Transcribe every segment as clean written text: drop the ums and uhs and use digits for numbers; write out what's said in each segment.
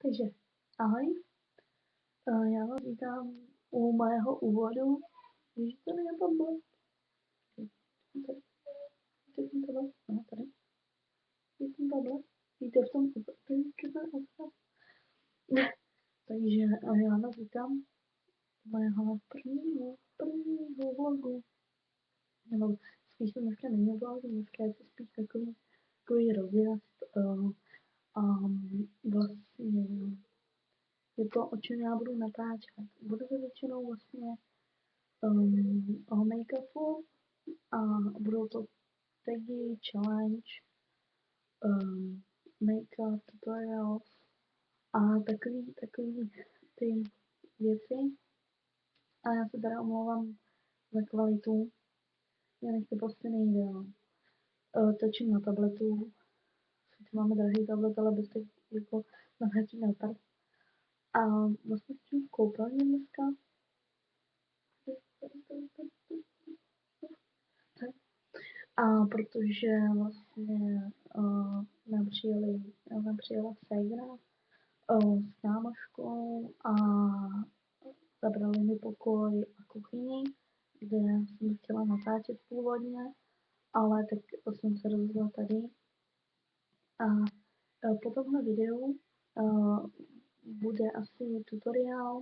Takže ahoj, já vás vítám u mého úvodu. Víš, to je tablet. Víte ten tablet? No, tady. Víte ten tablet? Víte v tom obsah? Takže já vás vítám u mého prvního vlogu. Nebo spíš to dneska není vlog, dneska je to spíš takový rozjezd. A vlastně je to, o čem já budu natáčet. Bude to většinou vlastně o make-upu a budou to tagy, challenge, make-up, tutorials a takový ty věci. A já se teda omlouvám za kvalitu, jinak to prostě nejde. Točím na tabletu, sice máme drahý tablet, ale bez tak jako nahrátí neopad. A vlastně jsem v koupelně dneska. A protože vlastně nám přijela ségra s kámoškou a zabrali mi pokoj a kuchyni, kde jsem chtěla natáčet původně, ale tak jsem se rozhodla tady. A po tomhle videu bude asi tutoriál,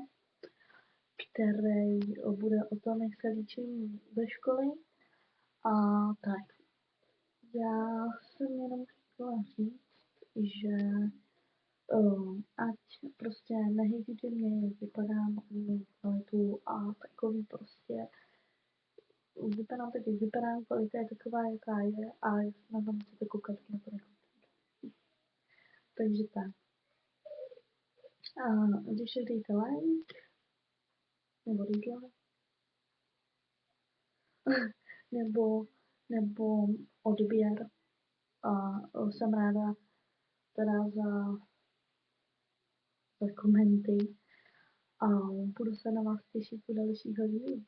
který bude o tom, jak se líčím ze školy. A tak, já jsem jenom chtěla říct, že ať prostě nehejtíte mě, jak vypadám, kvalitu a takový prostě vypadám tak, jak vypadám, kvalita je taková, jaká je a jestli na to musíte koukat, tak nebude. Takže tak. A když si dejte like, nebo dislike, nebo odběr a jsem ráda teda za komenty a budu se na vás těšit u dalšího dílu.